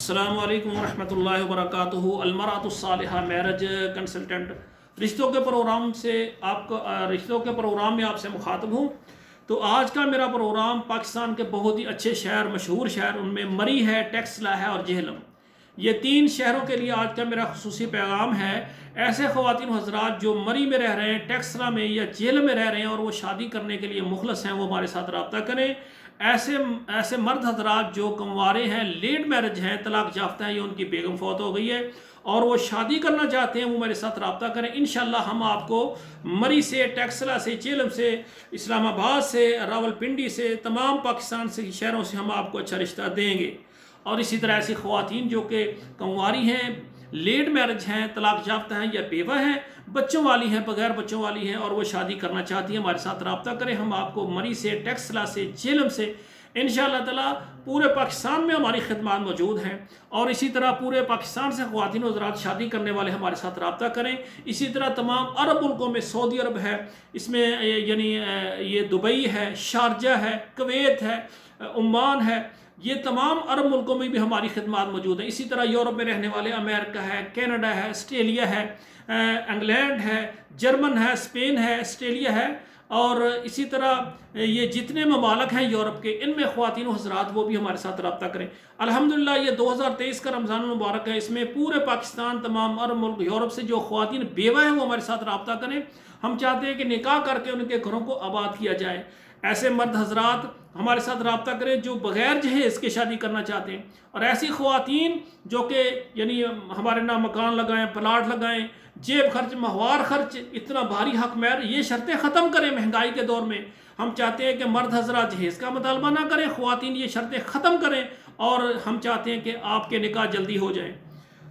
السلام علیکم ورحمۃ اللہ وبرکاتہ۔ المرأۃ الصالحہ میرج کنسلٹنٹ رشتوں کے پروگرام میں آپ سے مخاطب ہوں۔ تو آج کا میرا پروگرام پاکستان کے بہت ہی اچھے شہر، مشہور شہر، ان میں مری ہے، ٹیکسلا ہے اور جہلم، یہ تین شہروں کے لیے آج کا میرا خصوصی پیغام ہے۔ ایسے خواتین حضرات جو مری میں رہ رہے ہیں، ٹیکسلا میں یا جہلم میں رہ رہے ہیں اور وہ شادی کرنے کے لیے مخلص ہیں، وہ ہمارے ساتھ رابطہ کریں۔ ایسے مرد حضرات جو کنوارے ہیں، لیٹ میرج ہیں، طلاق یافتہ ہیں یا ان کی بیگم فوت ہو گئی ہے اور وہ شادی کرنا چاہتے ہیں، وہ میرے ساتھ رابطہ کریں۔ انشاءاللہ ہم آپ کو مری سے، ٹیکسلا سے، جہلم سے، اسلام آباد سے، راولپنڈی سے، تمام پاکستان سے شہروں سے ہم آپ کو اچھا رشتہ دیں گے۔ اور اسی طرح ایسی خواتین جو کہ کنواری ہیں، لیٹ میرج ہیں، طلاق یافتہ ہیں یا بیوہ ہیں، بچوں والی ہیں، بغیر بچوں والی ہیں اور وہ شادی کرنا چاہتی ہیں، ہمارے ساتھ رابطہ کریں۔ ہم آپ کو مری سے، ٹیکسلا سے، جہلم سے انشاءاللہ تعالی پورے پاکستان میں ہماری خدمات موجود ہیں۔ اور اسی طرح پورے پاکستان سے خواتین حضرات شادی کرنے والے ہمارے ساتھ رابطہ کریں۔ اسی طرح تمام عرب ملکوں میں، سعودی عرب ہے، اس میں یعنی یہ دبئی ہے، شارجہ ہے، کویت ہے، عمان ہے، یہ تمام عرب ملکوں میں بھی ہماری خدمات موجود ہیں۔ اسی طرح یورپ میں رہنے والے امریکہ ہے، کینیڈا ہے، آسٹریلیا ہے، انگلینڈ ہے، جرمن ہے، اسپین ہے، آسٹریلیا ہے، اور اسی طرح یہ جتنے ممالک ہیں یورپ کے، ان میں خواتین و حضرات وہ بھی ہمارے ساتھ رابطہ کریں۔ الحمدللہ یہ 2023 کا رمضان المبارک ہے، اس میں پورے پاکستان، تمام عرب ملک، یورپ سے جو خواتین بیوہ ہیں وہ ہمارے ساتھ رابطہ کریں۔ ہم چاہتے ہیں کہ نکاح کر کے ان کے گھروں کو آباد کیا جائے۔ ایسے مرد حضرات ہمارے ساتھ رابطہ کریں جو بغیر جہیز کے شادی کرنا چاہتے ہیں، اور ایسی خواتین جو کہ یعنی ہمارے نام مکان لگائیں، پلاٹ لگائیں، جیب خرچ، ماہوار خرچ، اتنا بھاری حق مہر، یہ شرطیں ختم کریں۔ مہنگائی کے دور میں ہم چاہتے ہیں کہ مرد حضرات جہیز کا مطالبہ نہ کریں، خواتین یہ شرطیں ختم کریں، اور ہم چاہتے ہیں کہ آپ کے نکاح جلدی ہو جائیں۔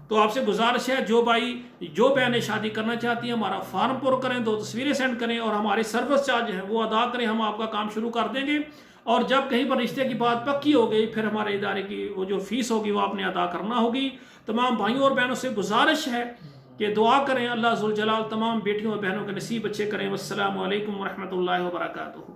تو آپ سے گزارش ہے، جو بھائی جو بہنیں شادی کرنا چاہتی ہیں، ہمارا فارم پر کریں، 2 تصویریں سینڈ کریں اور ہمارے سروس چارج ہیں وہ ادا کریں، ہم آپ کا کام شروع کر دیں گے۔ اور جب کہیں پر رشتے کی بات پکی ہو گئی، پھر ہمارے ادارے کی وہ جو فیس ہوگی وہ آپ نے ادا کرنا ہوگی۔ تمام بھائیوں اور بہنوں سے گزارش ہے کہ دعا کریں، اللہ ذوالجلال تمام بیٹیوں اور بہنوں کے نصیب اچھے کریں۔ والسلام علیکم ورحمۃ اللہ وبرکاتہ۔